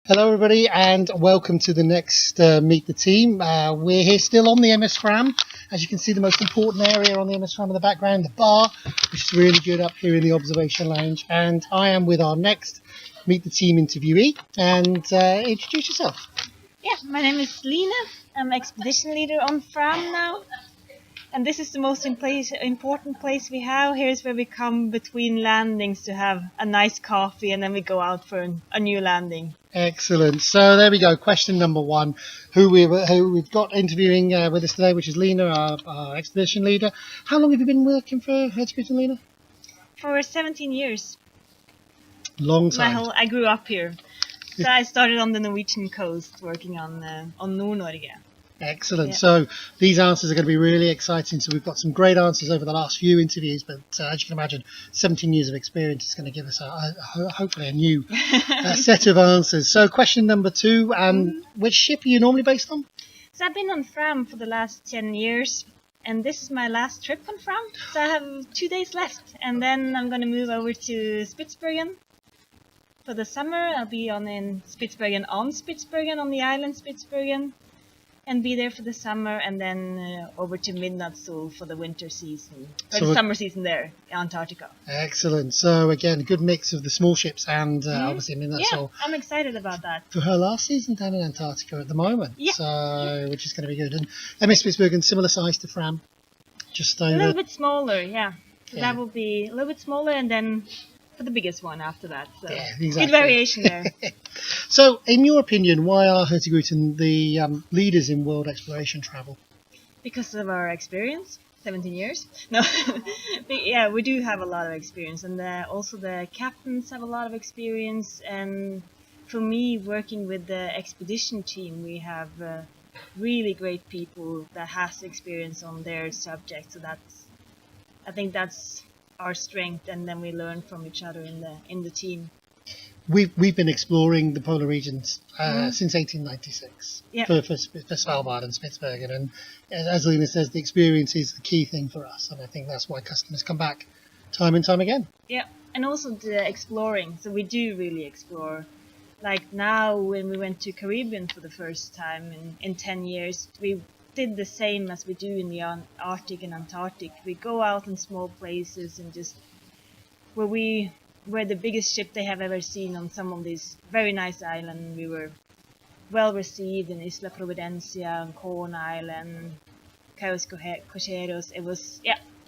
Hello, everybody, and welcome to the next Meet the Team. We're here still on the MS Fram. As you can see, the most important area on the MS Fram in the background, the bar, which is really good up here in the observation lounge. And I am with our next Meet the Team interviewee. And introduce yourself. Yeah, my name is Lina. I'm expedition leader on Fram now. And this is the most important place we have. Here's where we come between landings to have a nice coffee, and then we go out for a new landing. Excellent. So there we go. Question number one. Who we've got interviewing with us today, which is Lina, our expedition leader. How long have you been working for Expedition Lina? For 17 years. Long time. I grew up here. So I started on the Norwegian coast working on Nord-Norge. Excellent. Yeah. So these answers are going to be really exciting. So we've got some great answers over the last few interviews, but as you can imagine, 17 years of experience is going to give us hopefully a new set of answers. So question number two, which ship are you normally based on? So I've been on Fram for the last 10 years, and this is my last trip on Fram. So I have 2 days left, and then I'm going to move over to Spitsbergen. For the summer, I'll be on Spitsbergen on the island Spitsbergen, and be there for the summer, and then over to Midnattssol for the winter season, or the summer season there, Antarctica. Excellent. So again, a good mix of the small ships and obviously Midnattssol. Yeah, I'm excited about that. For her last season down in Antarctica at the moment, yeah. So which is going to be good. And MS Spitsbergen, similar size to Fram, just over. A little bit smaller, yeah. So that will be a little bit smaller, and then for the biggest one after that. So yeah, exactly. Good variation there. So, in your opinion, why are Hurtigruten the leaders in world exploration travel? Because of our experience, 17 years. No, but yeah, we do have a lot of experience, and also the captains have a lot of experience. And for me, working with the expedition team, we have really great people that has experience on their subject. So I think that's our strength, and then we learn from each other in the team. We've been exploring the polar regions since 1896 for Svalbard and Spitsbergen, and as Lina says, the experience is the key thing for us, and I think that's why customers come back time and time again. Yeah, and also the exploring. So we do really explore. Like now, when we went to Caribbean for the first time in 10 years, we did the same as we do in the Arctic and Antarctic. We go out in small places and just we're the biggest ship they have ever seen on some of these very nice islands. We were well received in Isla Providencia, and Corn Island, Cayos Cocheros. It was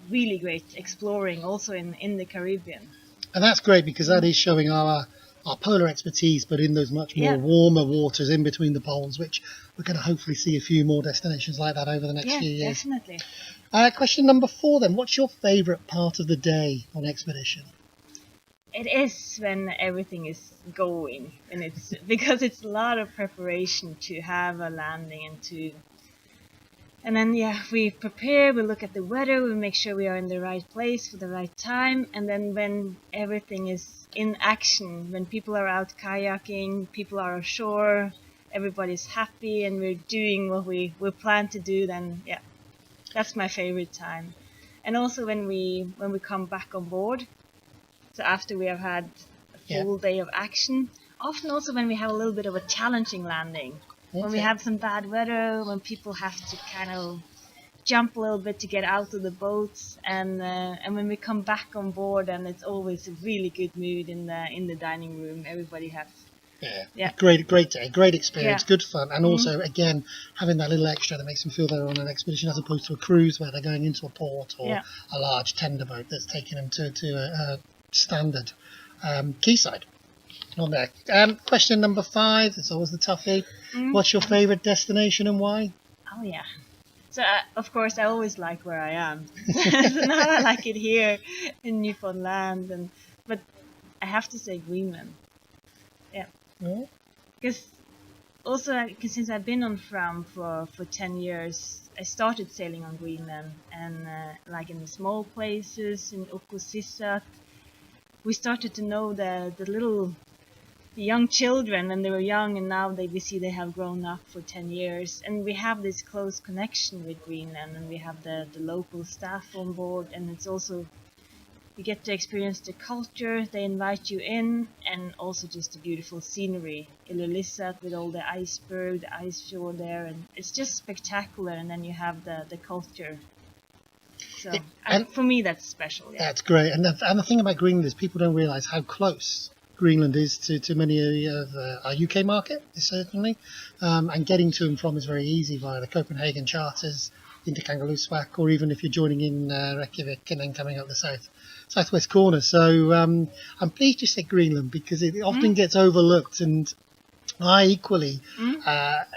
really great exploring also in the Caribbean. And that's great because that is showing our polar expertise, but in those much more warmer waters in between the poles, which we're going to hopefully see a few more destinations like that over the next few years. Definitely. Question number 4 then. What's your favourite part of the day on expedition? It is when everything is going, and it's because it's a lot of preparation to have a landing and then we prepare, we look at the weather, we make sure we are in the right place for the right time, and then when everything is in action, when people are out kayaking, people are ashore, everybody's happy, and we're doing what we plan to do, then that's my favorite time. And also when we come back on board. So after we have had a full day of action, often also when we have a little bit of a challenging landing, when we have some bad weather, when people have to kind of jump a little bit to get out of the boats, and when we come back on board, and it's always a really good mood in the dining room. Everybody has great day, great experience, good fun, and also again having that little extra that makes them feel they're on an expedition as opposed to a cruise where they're going into a port or a large tender boat that's taking them to a standard quayside on there. Question number 5, it's always the toughie. What's your favourite destination and why? Oh yeah, so of course I always like where I am. So now I like it here in Newfoundland, but I have to say Greenland. Because also since I've been on Fram for 10 years, I started sailing on Greenland, and like in the small places in Okosisat, we started to know the young children when they were young, and now we see they have grown up for 10 years, and we have this close connection with Greenland, and we have the local staff on board, and it's also You get to experience the culture, they invite you in, and also just the beautiful scenery. Ilulissat with all the iceberg, the ice fjord there, and it's just spectacular. And then you have the culture. So for me, that's special. Yeah. That's great. And the thing about Greenland is people don't realise how close Greenland is to many of our UK market, certainly. And getting to and from is very easy via the Copenhagen charters into Kangerlussuaq, or even if you're joining in Reykjavik and then coming up the southwest corner. So I'm pleased you said Greenland, because it often gets overlooked, and I equally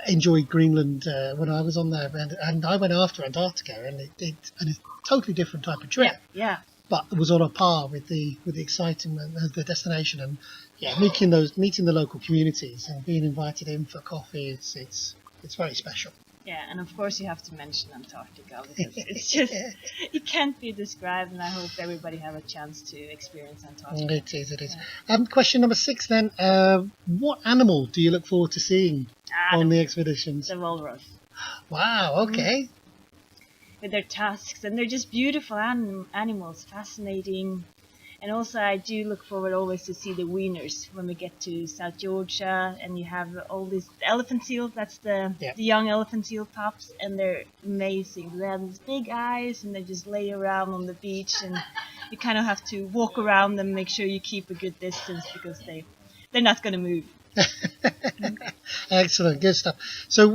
enjoyed Greenland when I was on there, and I went after Antarctica, and it's a totally different type of trip. Yeah. But it was on a par with the excitement of the destination, and meeting the local communities and being invited in for coffee. It's very special. Yeah, and of course you have to mention Antarctica, because it's just, it can't be described, and I hope everybody have a chance to experience Antarctica. It is. Yeah. Question number 6 then. What animal do you look forward to seeing on the expeditions? The walrus. Wow, okay. With their tusks, and they're just beautiful animals, fascinating. And also I do look forward always to see the wieners when we get to South Georgia, and you have all these elephant seals. That's the young elephant seal pups, and they're amazing. They have these big eyes, and they just lay around on the beach, and you kind of have to walk around them, make sure you keep a good distance, because they're not going to move. Excellent, good stuff. So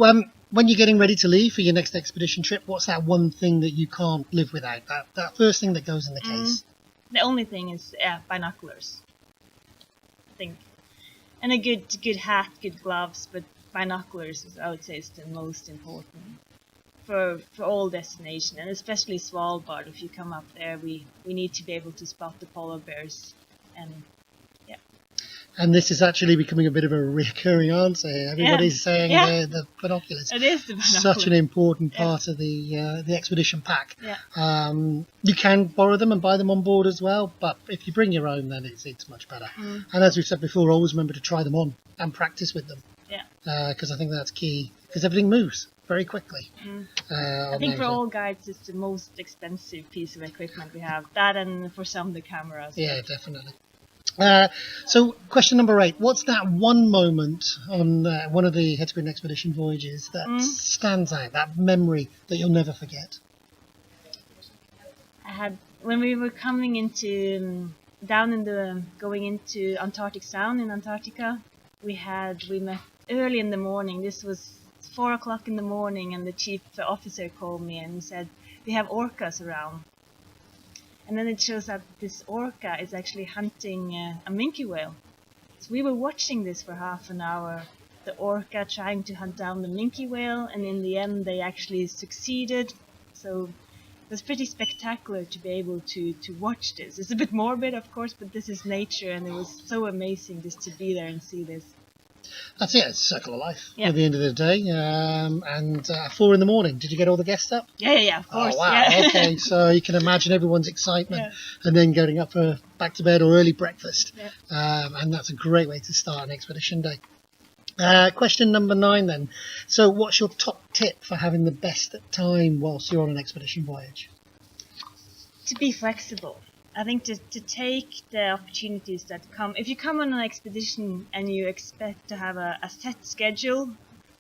when you're getting ready to leave for your next expedition trip, what's that one thing that you can't live without? That first thing that goes in the case? The only thing is binoculars, I think. And a good hat, good gloves, but binoculars, I would say, is the most important for all destinations, and especially Svalbard. If you come up there, we need to be able to spot the polar bears. And this is actually becoming a bit of a recurring answer here. Everybody's saying the binoculars. It is the binoculars. Such an important part of the expedition pack. Yeah. You can borrow them and buy them on board as well, but if you bring your own, then it's much better. And as we've said before, always remember to try them on and practice with them. Yeah. Because I think that's key, because everything moves very quickly. I think for all guides, it's the most expensive piece of equipment we have. That, and for some, the cameras. Yeah, definitely. So question number 8, what's that one moment on one of the Hed's Green expedition voyages that stands out, that memory that you'll never forget? I had, when we were coming into going into Antarctic Sound in Antarctica, we met early in the morning. This was 4 o'clock in the morning, and the chief officer called me and said, we have orcas around. And then it shows that this orca is actually hunting a minke whale. So we were watching this for half an hour, the orca trying to hunt down the minke whale, and in the end they actually succeeded. So it was pretty spectacular to be able to watch this. It's a bit morbid, of course, but this is nature, and it was so amazing just to be there and see this. That's it, it's a circle of life at the end of the day. And 4 in the morning, did you get all the guests up? Yeah, of course. Oh, wow, yeah. Okay, so you can imagine everyone's excitement and then getting up for back to bed or early breakfast. And that's a great way to start an expedition day. Question number 9 then. So what's your top tip for having the best time whilst you're on an expedition voyage? To be flexible. I think to take the opportunities that come. If you come on an expedition and you expect to have a set schedule,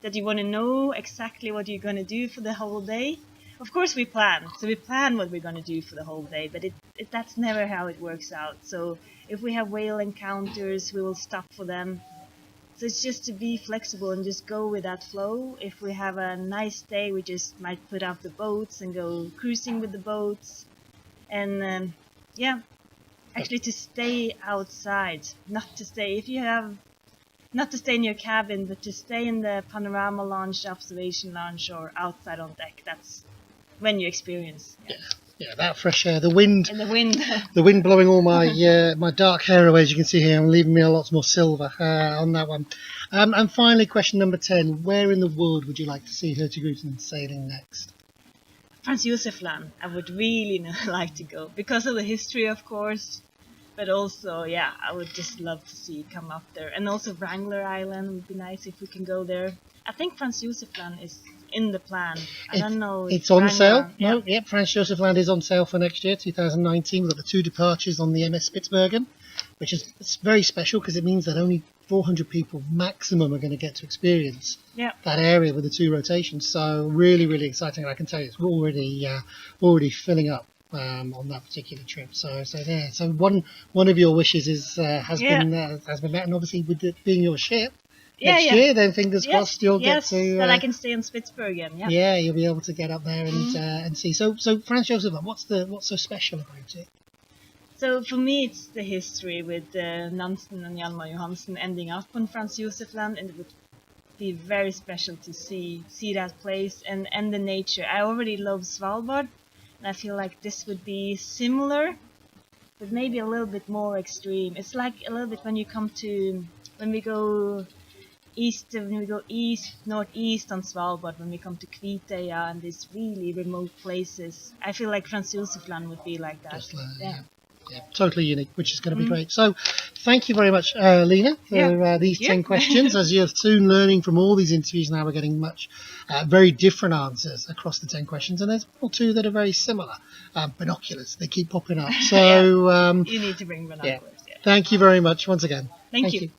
that you want to know exactly what you're going to do for the whole day, of course we plan. So we plan what we're going to do for the whole day, but that's never how it works out. So if we have whale encounters, we will stop for them. So it's just to be flexible and just go with that flow. If we have a nice day, we just might put out the boats and go cruising with the boats. And actually to stay outside, not to stay in your cabin, but to stay in the panorama lounge, observation lounge, or outside on deck. That's when you experience. Yeah, that fresh air, the wind. And the wind. The wind blowing all my my dark hair away, as you can see here, and leaving me a lot more silver on that one. And finally, question number 10, where in the world would you like to see Hurtigruten sailing next? Franz Josef Land, I would really like to go, because of the history, of course, but also, I would just love to see it come up there. And also Wrangler Island would be nice if we can go there. I think Franz Josef Land is in the plan. I don't know. If It's on sale. Yeah. No, yep, Franz Josef Land is on sale for next year, 2019. We've got the 2 departures on the MS Spitsbergen, which is it's very special because it means that only 400 people maximum are going to get to experience that area with the 2 rotations. So really, really exciting. And I can tell you, it's already filling up on that particular trip. So there. So one of your wishes has been met, and obviously with it being your ship. Next year, then fingers crossed you'll get to. That I can stay on Spitsbergen. Yeah. Yeah, you'll be able to get up there and see. So Franz Josef, what's so special about it? So for me, it's the history with Nansen and Hjalmar Johansen ending up on Franz Josef Land, and it would be very special to see that place and the nature. I already love Svalbard, and I feel like this would be similar, but maybe a little bit more extreme. It's like a little bit when we go northeast on Svalbard, when we come to Kviteøya and these really remote places. I feel like Franz Josef Land would be like that. Yeah, totally unique, which is going to be great. So thank you very much, Lena, for these 10 questions. As you're soon learning from all these interviews now, we're getting very different answers across the 10 questions, and there's 1 or 2 that are very similar. Binoculars, they keep popping up. So you need to bring binoculars. Thank you very much once again. Thank you.